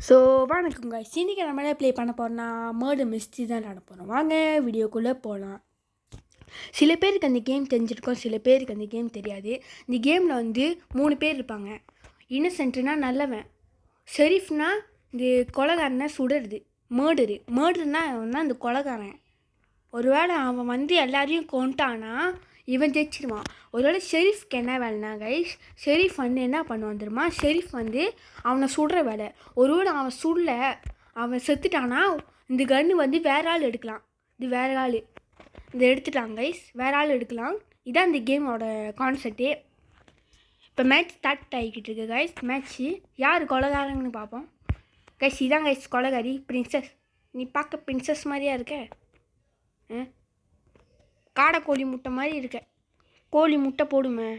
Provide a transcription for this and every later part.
So வணக்கம் guys. இன்றைக்கி நம்மளே ப்ளே பண்ண போகிறோம்னா மர்டர் மிஸ்ட்ரி தான் நட போகிறோம். வாங்க வீடியோக்குள்ளே போகலாம். சில பேருக்கு அந்த கேம் தெரிஞ்சிருக்கோம், சில பேருக்கு அந்த கேம் தெரியாது. இந்த கேமில் வந்து 3 பேர் இருப்பாங்க. இன்னசென்ட்னா நல்லவன், ஷெரீஃப்னா இந்த கொலைகாரனை சுடுறது, மர்டர்னா அவன் தான் இந்த கொலைகாரன். ஒருவேளை அவன் வந்து எல்லாரையும் கொண்டானா இவன் ஜெயிச்சிடுவான். ஒருவேளை ஷெரீஃப்க்கு என்ன வேலைனா கைஸ், ஷெரீஃப் வந்து என்ன பண்ணுவான் தெரியுமா, ஷெரீஃப் வந்து அவனை சுடுற வேலை. ஒருவேளை அவன் சுடல, அவன் செத்துட்டானா இந்த கன்று வந்து வேற ஆள் எடுக்கலாம். இது வேற ஆள் இதை எடுத்துட்டாங்க கைஸ், வேற ஆள் எடுக்கலாம். இதான் இந்த கேமோட கான்செப்டே. இப்போ மேட்ச் ஸ்டார்ட் ஆகிக்கிட்டு இருக்கு கைஸ். மேட்ச்சு யார் கொலைகாரங்கன்னு பார்ப்போம் கைஸ். இதான் கைஸ் கொலைகாரி, பிரின்சஸ். நீ பார்க்க பிரின்சஸ் மாதிரியா இருக்க, காடை கோழி முட்டை மாதிரி இருக்க. கோழி முட்டை போடுமே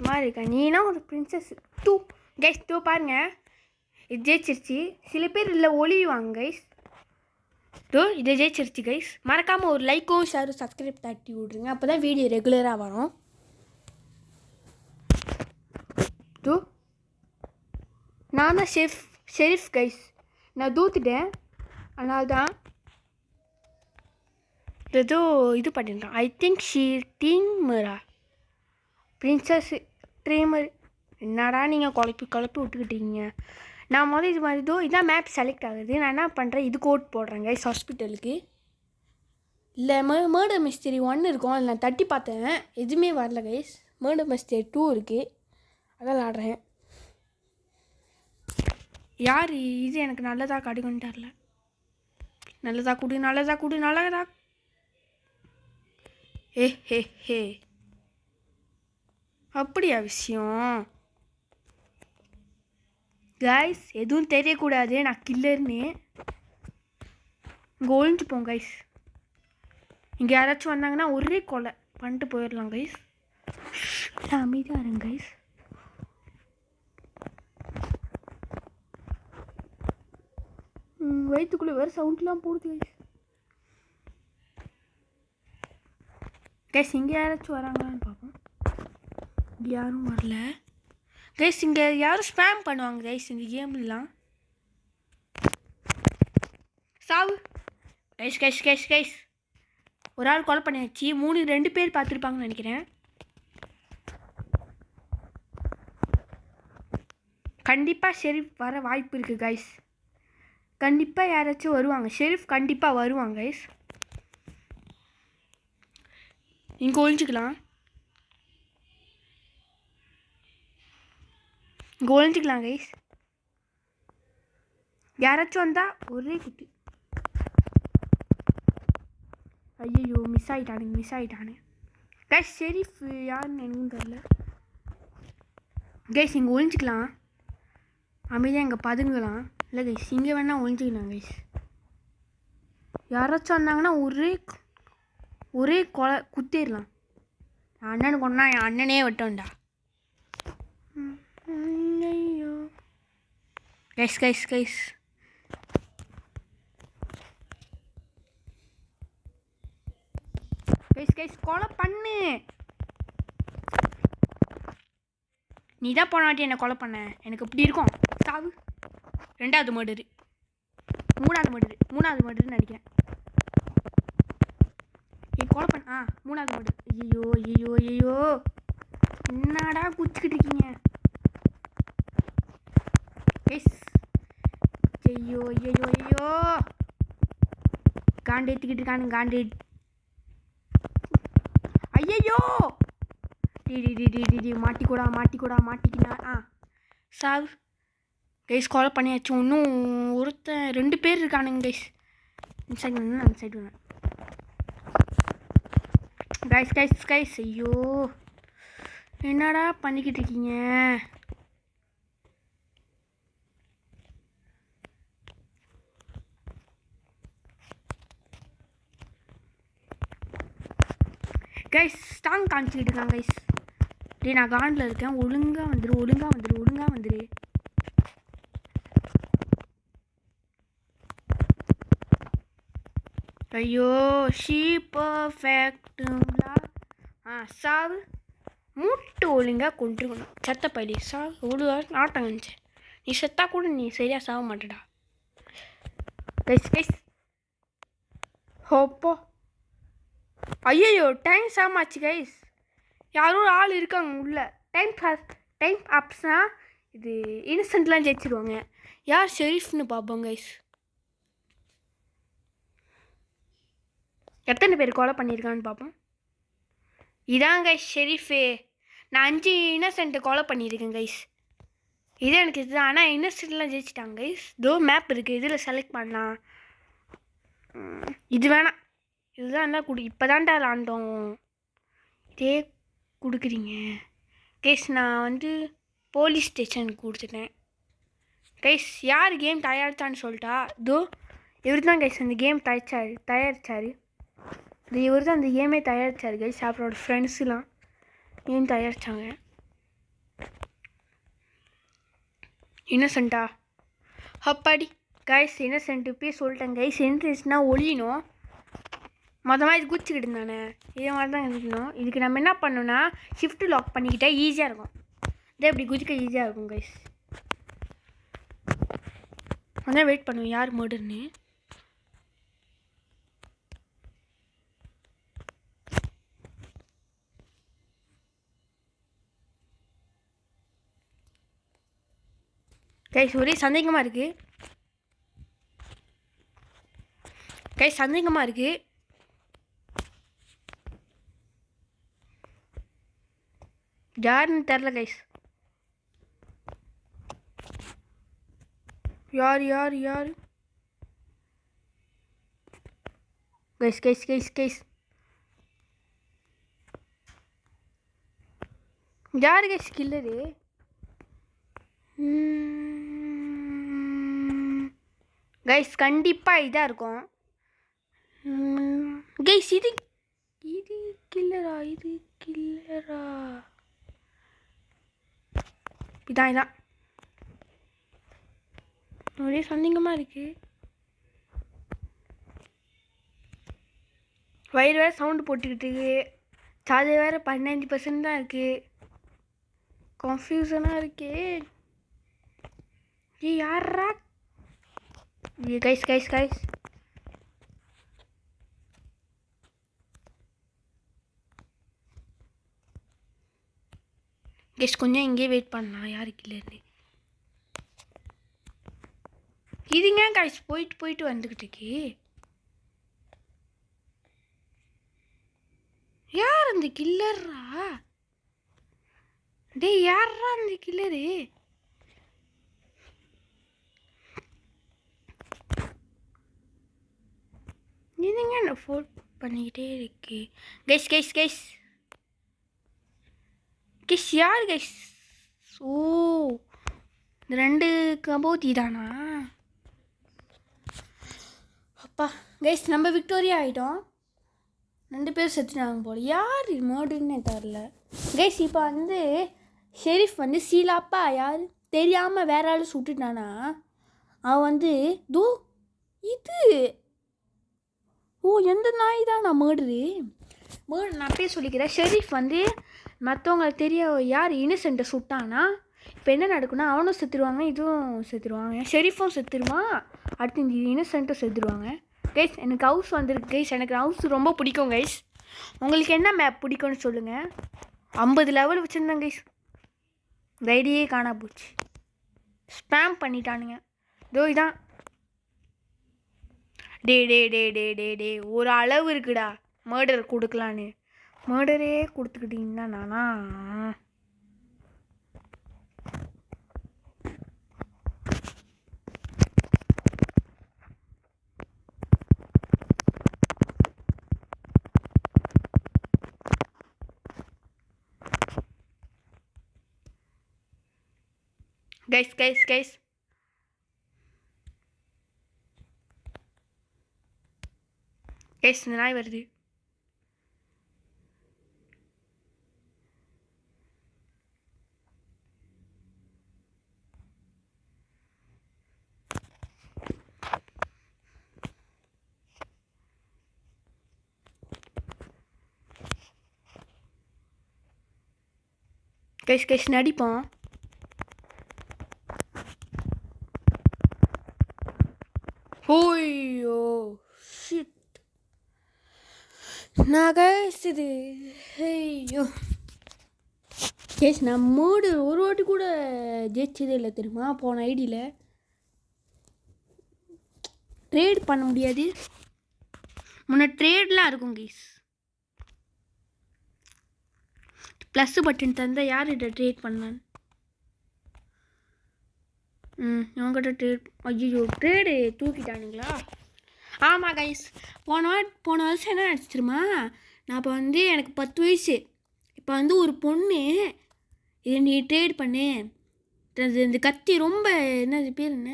மாதிரி இருக்க. நீனா ஒரு பிரின்சஸ் டூ கைஸ். டூ பாருங்க, இது ஜெயிச்சிருச்சு. சில பேர் இல்லை ஒளிவாங்க கைஸ். டூ இதை ஜெயிச்சிருச்சு கைஸ். மறக்காமல் ஒரு லைக்கும் ஷேரும் சப்ஸ்கிரைப் தட்டி விட்ருங்க, அப்போ தான் வீடியோ ரெகுலராக வரும். டூ நான் தான் ஷெரீஃப் கைஸ். நான் தூத்துட்டேன், அதனால தான் ஏதோ இது பண்ணிட்டான். ஐ திங்க் ஷீ டீமரா பிரின்சஸ் ட்ரீமர். என்னடா நீங்கள் குழப்பி விட்டுக்கிட்டீங்க. நான் முதல்ல இது மாதிரி இதான் மேப் செலக்ட் ஆகுது. நான் என்ன பண்ணுறேன், இதுக்கு ஓட் போடுறேன் கைஸ். ஹாஸ்பிட்டலுக்கு இல்லை மர்டர் மிஸ்டரி 1 இருக்கும், அதில் நான் தட்டி பார்த்தேன், எதுவுமே வரல கைஸ். மர்டர் மிஸ்டரி 2 இருக்குது, அதான் விளாடுறேன். யார் இது எனக்கு நல்லதா கிடைக்கும்னு தெரில. நல்லதா கொடு. ஹே அப்படியா விஷயம் கைஸ்? எதுவும் தெரியக்கூடாது நான் கில்லர்னு. இங்கே ஒழிஞ்சுப்போம் கைஸ். இங்கே யாராச்சும் வந்தாங்கன்னா ஒரே கொலை பண்ணிட்டு போயிடலாம் கைஸ். அமைதியாக இருங்க கைஸ். வயிற்றுக்குள்ளே வேறு சவுண்ட்லாம் போடுது கைஸ். கைஸ் இங்கே யாராச்சும் வராங்களான்னு பார்ப்போம். இங்கே யாரும் வரல கைஸ். இங்கே யாரும் ஸ்பேம் பண்ணுவாங்க கைஸ் இந்த கேம்லாம். சாவு கைஸ். ஒரு ஆள் கால் பண்ணியாச்சு. 2 பேர் பார்த்துருப்பாங்கன்னு நினைக்கிறேன். கண்டிப்பாக ஷெரீஃப் வர வாய்ப்பு இருக்குது கைஸ். கண்டிப்பாக யாராச்சும் வருவாங்க. ஷெரீஃப் கண்டிப்பாக வருவாங்க கைஸ். இங்கே ஒழிஞ்சிக்கலாம் கைஸ். யாராச்சும் வந்தால் ஒரே குத்து. ஐயோ மிஸ் ஆகிட்டானு கைஸ். ஷெரீஃப் யாருன்னு எனக்கும் தெரில கைஸ். இங்கே ஒழிஞ்சிக்கலாம், அமைதியாக இங்கே பதுங்கலாம். இல்லை கைஸ், இங்கே வேணால் ஒழிஞ்சிக்கலாம் கைஸ். யாராச்சும் வந்தாங்கன்னா ஒரே கொலை குத்திடலாம். என் அண்ணனுக்கு ஒன்றா என் அண்ணனே வெட்டோண்டா. ஐயோ கைஸ் கொலை பண்ணு. நீ தான் போன வாட்டி என்னை கொலை பண்ண, எனக்கு இப்படி இருக்கும். சாவு. 2வது மர்டரு, 3வது மர்டருன்னு நினைக்கிறேன். கொலை பண்ண 3வது மர்டர். ஐயோ என்னடா குச்சிக்கிட்டு இருக்கீங்க கைஸ். ஐயோ காண்டு ஏற்றிக்கிட்டு இருக்கானு காண்டு. ஐயோ மாட்டிக்கினா சார் கைஸ். கொலை பண்ணியாச்சு. இன்னும் 2 பேர் இருக்கானுங்க கைஸ். இந்த சைடு வேணும், அந்த சைடு வேணும் கைஸ். ஐயோ என்னடா பண்ணிக்கிட்டு இருக்கீங்க கைஸ். ஸ்டாங் காமிச்சிக்கிட்டு இருக்காங்க கைஸ். டே நான் காண்டில் இருக்கேன். ஒழுங்காக வந்துரு. ஐயோ ஷீ பர்ஃபெக்ட்டுங்களா. சாவு மூட்டு ஒழுங்காக கொண்டுருக்கணும். சத்த பைலி சாவு. ஒரு நாட்டம் இருந்துச்சு. நீ செத்தா கூட நீ சரியாக சாக மாட்டடா கைஸ் கைஸ். ஹோப்போ ஐயோ டைம் சாமாச்சு கைஸ். யாரோ ஒரு ஆள் இருக்காங்க உள்ள. டைம் ஆப்ஸ்னா இது இன்னசென்ட்லாம் ஜெயிச்சிருவாங்க. யார் ஷெரீஃப்னு பார்ப்போம் கைஸ். எத்தனை பேர் கொலை பண்ணியிருக்கான்னு பார்ப்போம். இதான் கைஸ் ஷெரீஃபு. நான் 5 இன்னசென்ட்டை கொலை பண்ணியிருக்கேன் கைஸ். இது எனக்கு இதுதான். ஆனால் இன்னசென்ட்லாம் ஜெயிச்சிட்டாங்க கைஸ். தோ மேப் இருக்குது, இதில் செலக்ட் பண்ணலாம். இது வேணாம், இதுதான் என்ன இப்போ தான்டா விளாண்டோம். இதே கொடுக்குறீங்க கைஸ். நான் வந்து போலீஸ் ஸ்டேஷனுக்கு கொடுத்துட்டேன் கைஸ். யார் கேம் தயாரிச்சான்னு சொல்லிட்டா? தோ இவர் தான் கைஸ் அந்த கேம் தயாரிச்சார். இது இவர் தான் அந்த கேமே தயாரிச்சார் கைஸ். அவரோட ஃப்ரெண்ட்ஸுலாம் கேம் தயாரித்தாங்க. இன்னசென்ட்டா அப்பாடி கைஸ். இன்னசென்ட் இப்பயே சொல்லிட்டேன் கைஸ். இருந்துச்சுன்னா ஒழியணும். மொதமாக இது குச்சிக்கிட்டு இருந்தானே, இதே மாதிரி தான் இருக்கணும். இதுக்கு நம்ம என்ன பண்ணோன்னா ஷிஃப்ட்டு லாக் பண்ணிக்கிட்டே ஈஸியாக இருக்கும். இதே இப்படி குதிக்க ஈஸியாக இருக்கும் கைஸ். அதான் வெயிட் பண்ணுவோம் யார் மர்டர்னு. கைஸ் ஒரே சந்தேகமாக இருக்குது கைஸ், சந்தேகமாக இருக்குது. யாருன்னு தெரில கைஸ். யார் கைஸ் யார் கைஸ் கில்லரு? கைஸ் கண்டிப்பாக இதாக இருக்கும் கைஸ். இது கில்லரா? இதான் ஒரே சந்தேகமாக இருக்குது. வயிறு வேறு சவுண்டு போட்டுக்கிட்டு இருக்கு. சார்ஜர் வேறு 15% தான் இருக்குது. கன்ஃபியூஷனாக இருக்கே. யாரா கைஸ் கொஞ்சம் இங்கே வெயிட் பண்ணலாம். யாருக்கு இல்லைன்னு இதுங்க கைஸ் போயிட்டு வந்துக்கிட்டு இருக்கு. யார் அந்த கில்லரா? டேய் யாரா அந்த கில்லரு? இதுங்க நான் ஃபோன் பண்ணிக்கிட்டே இருக்கு கைஸ். யார் கைஸ்? ஓ இந்த 2 கபோதி தானா? அப்பா கைஸ் நம்ம விக்டோரியா ஆகிட்டோம். 2 பேர் செத்துட்டாங்க போல. யார் மர்டர்னே தெரில கைஸ். இப்போ வந்து ஷெரீஃப் வந்து சீலாப்பா யார் தெரியாமல் வேற ஆள் சுட்டுட்டானா? அவன் வந்து இது எந்த நாய் தான் நான் மர்டரு நான் அப்படியே சொல்லிக்கிறேன். ஷெரீஃப் வந்து மற்றவங்களுக்கு தெரிய யார் இன்னசென்ட்டை சுட்டானா? இப்போ என்ன நடக்குன்னா அவனும் செத்துருவாங்க, இதுவும் செத்துருவாங்க. ஷெரீஃபும் செத்துருவான், அடுத்து இந்த இன்னசென்ட்டும் செத்துருவாங்க கைஸ். எனக்கு ஹவுஸ் வந்துருக்கு கைஸ். எனக்கு ஹவுஸ் ரொம்ப பிடிக்கும் கைஸ். உங்களுக்கு என்ன மேப் பிடிக்கும்னு சொல்லுங்கள். 50 லெவல் வச்சுருந்தேன் கைஸ். ரைடியே காணா போச்சு. ஸ்பேம் பண்ணிட்டானுங்க. இதான் டே ஒரு அளவு இருக்குடா மர்டர் கொடுக்கலான்னு. மர்டரே கொடுத்துக்கிட்டிங்கன்னா நானா? கைஸ் இந்த நாய் வருது. கைஸ் நடிப்போம். ஓய்யோ ஷிட். நான் கைஸ் இது ஐயோ கேஸ் நான் மூடு ஒரு வாட்டி கூட ஜெயிச்சதே இல்லை தெரியுமா போன ஐடியில். ட்ரேட் பண்ண முடியாது. முன்ன ட்ரேட்லாம் இருக்கும் கேஸ். ப்ளஸ் பட்டன் தந்தால் யார்கிட்ட ட்ரேட் பண்ணான்? இவங்ககிட்ட ட்ரேட். ஐயோ ட்ரேடு தூக்கிட்டானுங்களா? ஆமாம் கைஸ், போன வருஷம் என்ன நினச்சிருமா, நான் இப்போ வந்து எனக்கு 10 வயசு. இப்போ வந்து ஒரு பொண்ணு இதை நீ ட்ரேட் பண்ணு, இந்த கத்தி ரொம்ப என்னது பேர் என்ன,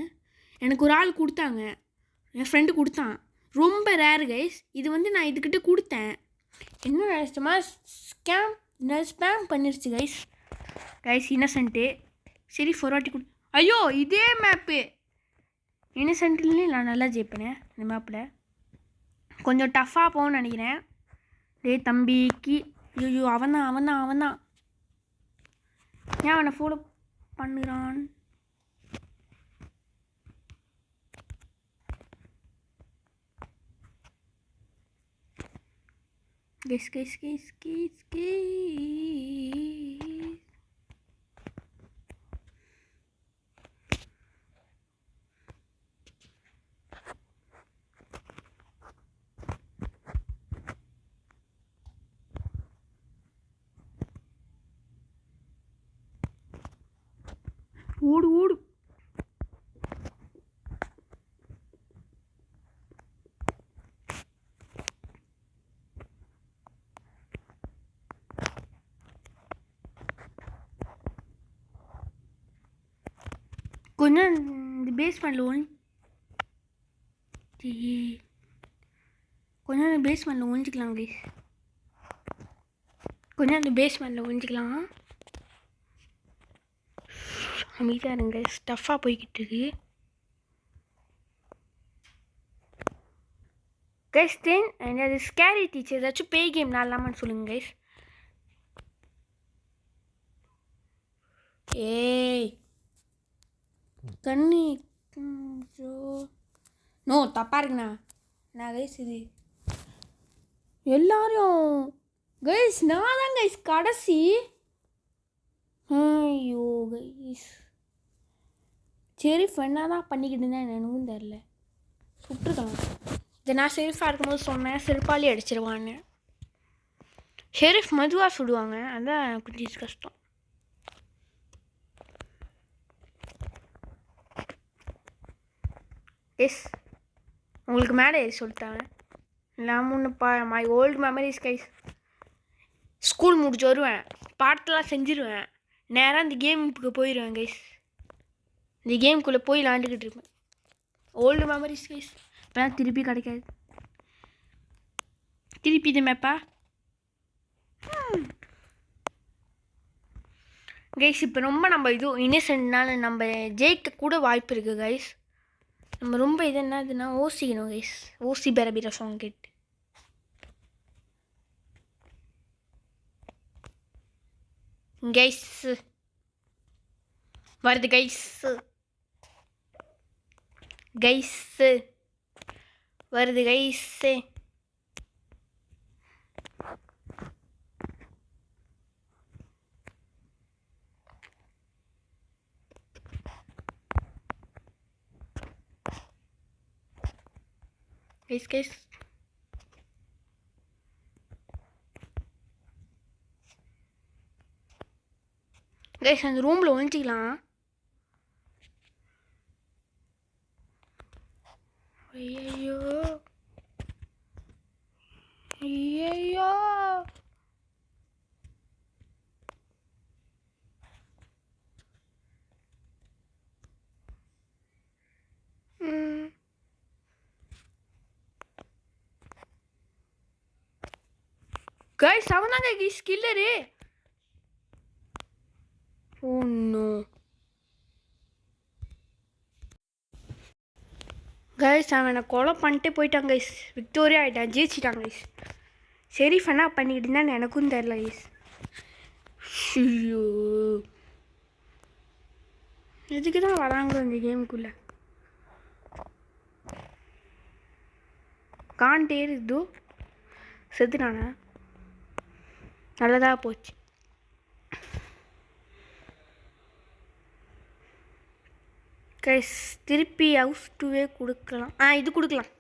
எனக்கு ஒரு ஆள் கொடுத்தாங்க, என் ஃப்ரெண்டு கொடுத்தான். ரொம்ப ரேரு கைஸ். இது வந்து நான் இதுக்கிட்ட கொடுத்தேன். என்ன நினச்சிட்டோமா ஸ்பேம் பண்ணிருச்சு கைஸ். இன்னசென்ட்டு சரி ஃபொராட்டி கொடு. ஐயோ இதே மேப்பு இன்னசென்ட்லேயும் நான் நல்லா ஜெயிப்பேனே இந்த மேப்பில். கொஞ்சம் டஃப்பாக போகணும்னு நினைக்கிறேன். தம்பிக்கு ஐயோ அவன் தான் ஏன் அவனை ஃபாலோ பண்ணுறான்? கெஸ் ஓடு. கொஞ்சம் இந்த பேஸ்மெண்ட்டில் ஒழிஞ்சிக்கலாம் கைஸ். கொஞ்சம் அந்த பேஸ்மெண்ட்டில் ஒழிஞ்சிக்கலாம். அமைதியாக இருங்க, ஸ்டஃப்பாக போய்கிட்டு இருக்கு கைஸ். தென் அது ஸ்கேரி டீச்சர் ஏதாச்சும் பேய் கேம் நான் இல்லாமல் சொல்லுங்கள் கைஸ். ஏய் கண்ணி நோ தப்பாக இருக்குண்ணா. நான் கைஸ் இது எல்லாரும் கைஸ் நான் தான் கைஸ் கடைசி. ஐயோ கைஸ் ஷெரீஃப் என்ன தான் பண்ணிக்கிட்டு இருந்தேன் எனக்கும் தெரில. சுட்டுருக்கலாம். இதை நான் ஷெரீஃபாக இருக்கும்போது சொன்னேன் செருப்பாலே அடிச்சிருவான்னு. ஷெரீஃப் மெதுவாக சுடுவாங்க, அதான் கொஞ்சம் கஷ்டம். எஸ் உங்களுக்கு மேலே சொல்லிட்டாங்க. நான் ஒன்றுப்பா my old memories guys. School முடிச்சு வருவேன், பாட்டெல்லாம் செஞ்சுருவேன், நேராக இந்த கேமுக்கு போயிடுவேன் கைஸ். இந்த கேமுக்குள்ளே போய் விளாண்டுக்கிட்டு இருப்பேன். Old memories guys. இப்போலாம் திருப்பி கிடைக்காது. திருப்பி இது மேப்பா கைஸ். இப்போ ரொம்ப நம்ம இது இன்னசென்ட்னால நம்ம ஜெயிக்க கூட வாய்ப்பு இருக்குது கைஸ். நம்ம ரொம்ப இது என்னதுன்னா ஓசிக்கணும் கைஸ். ஓசி பேரபீர சாங் கேட்டு கைஸ் வருது கைஸ் வருது கைஸ். கைஸ் அந்த ரூமில் ஒழிஞ்சிக்கலாம். ஐயோ கைஸ் அவன் தாங்க guys killer. Oh no guys அவனை கொலை பண்ணிட்டு போயிட்டான் கைஸ். விக்டோரியா ஆகிட்டான், ஜெயிச்சிட்டான் கைஸ். ஷெரீஃப் என்ன பண்ணிக்கிட்டு இருந்தான்னு எனக்கும் தெரில கைஸ். ஐயோ எதுக்கு தான் வராங்களோ இந்த கேமுக்குள்ளே. காண்டேர் இது செத்துனானே நல்லதாக போச்சு. கைஸ் திருப்பி ஹவுஸ் 2 கொடுக்கலாம். இது கொடுக்கலாம்.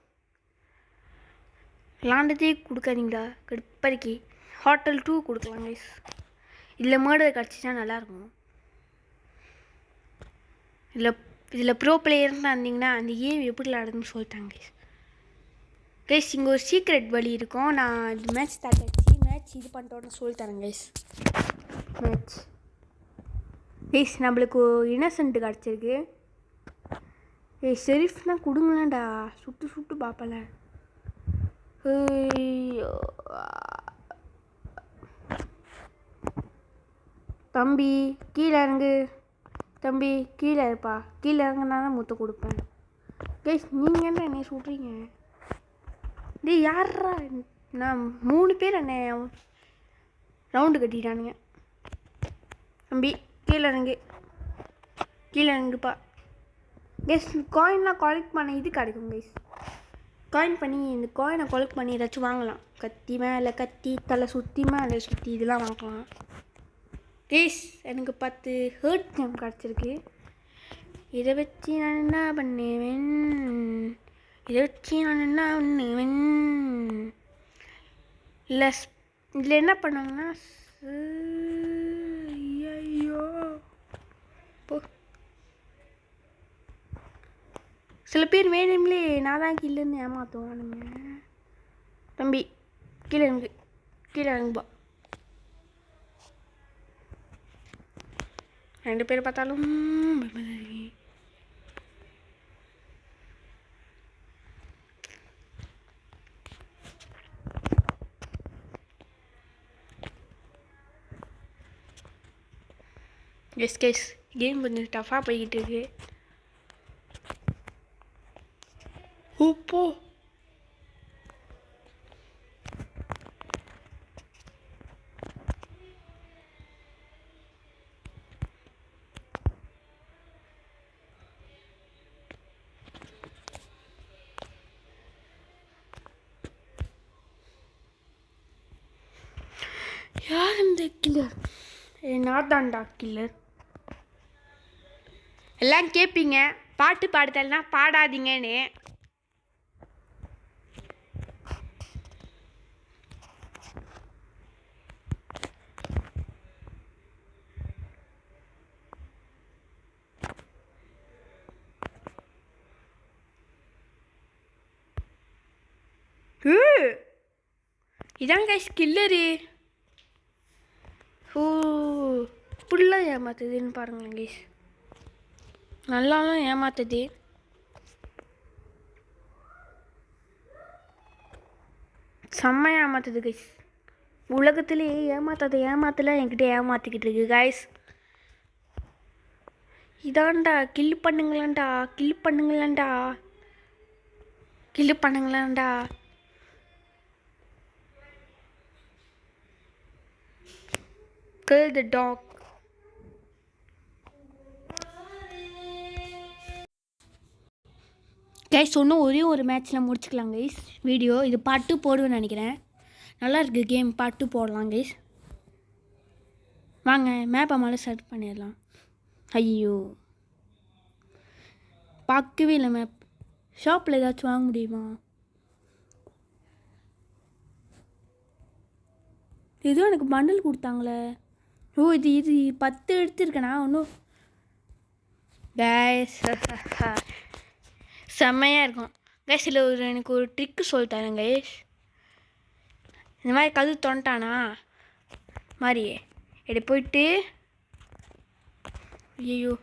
லாண்டதே கொடுக்காதீங்களா கடுப்பறிக்கி. ஹோட்டல் 2 கொடுக்கலாம் கைஸ். இதில் மர்டர் கிடச்சிச்சா நல்லாயிருக்கும். இதில் ப்ரோ பிளேயர்னு இருந்தீங்கன்னா அந்த கேம் எப்படி விளாடுதுன்னு சொல்லிட்டாங்க கைஸ். கைஸ் இங்கே ஒரு சீக்ரெட் வழி இருக்கும். நான் இது மேட்ச் ஸ்டார்ட் ஆச்சு. மேட்ச் இது பண்ணிட்டோன்னு சொல்லித்தரேன் கைஸ். மேட்ச் கைஸ் நம்மளுக்கு இன்னசென்ட் கிடச்சிருக்கு. ஷெரீஃப்னா கொடுங்களேன்டா. சுட்டு பார்ப்பல. தம்பி கீழே இறங்கு. தம்பி கீழே இருப்பா. கீழே இறங்குனா தான் முத்த கொடுப்பேன். கைஸ் நீங்கள் என்ன என்னை சுட்றீங்க? டேய் யாரா? நான் 3 பேர் என்னை ரவுண்டு கட்டிட்டானுங்க. தம்பி கீழே இறங்குப்பா. கைஸ் காயின்லாம் கலெக்ட் பண்ண இது கிடைக்கும் கைஸ். காயின் பண்ணி இந்த காயினை கலெக்ட் பண்ணி ஏதாச்சும் வாங்கலாம். கத்தி மேலே கத்தி, தலை சுற்றி மேலே சுற்றி இதெல்லாம் வாங்கலாம். கைஸ் எனக்கு 10 ஹர்ட் ஜெம் கிடச்சிருக்கு. இதை வச்சு நான் என்ன பண்ணுவேன்? இல்லை இதில் என்ன பண்ணாங்கன்னா ஐயோ போ. சில பேர் வேணும்லே நான் தான் கீழேருந்து ஏமாற்றுவானுங்க. தம்பி கீழே இறங்குப்பா. 2 பேர் பார்த்தாலும் எஸ் கேஸ் கேம் கொஞ்சம் டஃப்பாக போய்கிட்டு இருக்கு. போ யார் இந்த கில்லர்? நான் தான்டா கில்லர். எல்லாம் கேட்பீங்க பாட்டு பாடுதல்னா பாடாதீங்கன்னு. இதான் கைஸ் கில்லரு. இப்படிலாம் ஏமாத்துதுன்னு பாருங்களேன் கைஸ். நல்லாலாம் ஏமாத்துது. செம்ம ஏமாத்துது கைஸ். உலகத்திலேயே ஏமாத்தல என்கிட்ட ஏமாத்திக்கிட்டு இருக்கு கைஸ். இதான்டா கில்லு பண்ணுங்களேன்டா. Kill the dog. கைஸ் ஒன்றும் ஒரு மேட்ச்சில் முடிச்சுக்கலாம் கைஸ் வீடியோ. இது பாட்டு போடுவேன்னு நினைக்கிறேன். நல்லா இருக்குது கேம். பாட்டு போடலாம் கைஸ். வாங்க மேப்பை மேலே செட் பண்ணிடலாம். ஐயோ பார்க்கவே இல்லை மேப். ஷாப்பில் ஏதாச்சும் வாங்க முடியுமா? ஏதோ எனக்கு பண்டில் கொடுத்தாங்களே. இது 10 எடுத்துருக்கேண்ணா ஒன்றும். கேஸ் செம்மையாக இருக்கும் கேஸ். இதில் எனக்கு ஒரு ட்ரிக்கு சொல்லித்தரேன் கைஸ். இந்த மாதிரி கது தொண்டானா மாதிரி இப்படி போயிட்டு ஐயோ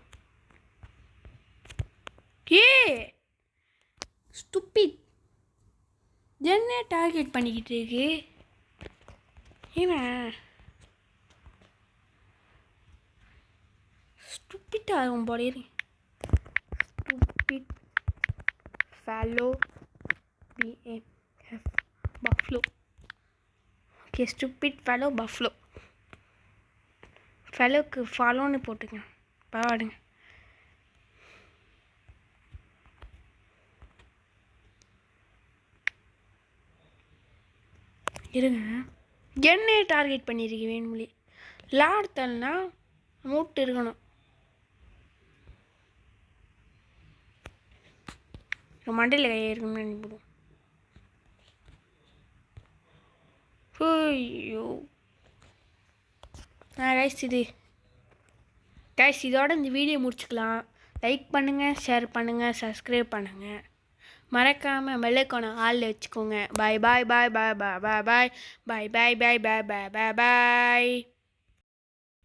ஸ்டூபிட் என்ன டார்கெட் பண்ணிக்கிட்டு இருக்கு? ஏன்னா ஸ்டூபிட் ஆகும் போடே. Stupid follow BAF buffalo. Okay stupid follow buffalo. ஃபாலோக்கு ஃபாலோன்னு போட்டுங்க பாடுங்க. இருங்க, என்னையே டார்கெட் பண்ணியிருக்கேன் வேணுமொழி. லாடுத்தல்னா மூட்டு இருக்கணும். மண்டையில் கையை இருக்கணும்னு நினைப்போம். ஐயோ கைஸ் இதோட இந்த வீடியோ முடிச்சுக்கலாம். லைக் பண்ணுங்கள், ஷேர் பண்ணுங்கள், சப்ஸ்கிரைப் பண்ணுங்கள். மறக்காமல் பெல் ஐகானை ஆளில் வச்சுக்கோங்க. பாய் பாய் பாய் பாய் பாய் பாய் பாய் பாய் பாய் பாய் பாய் பாய் பாய்.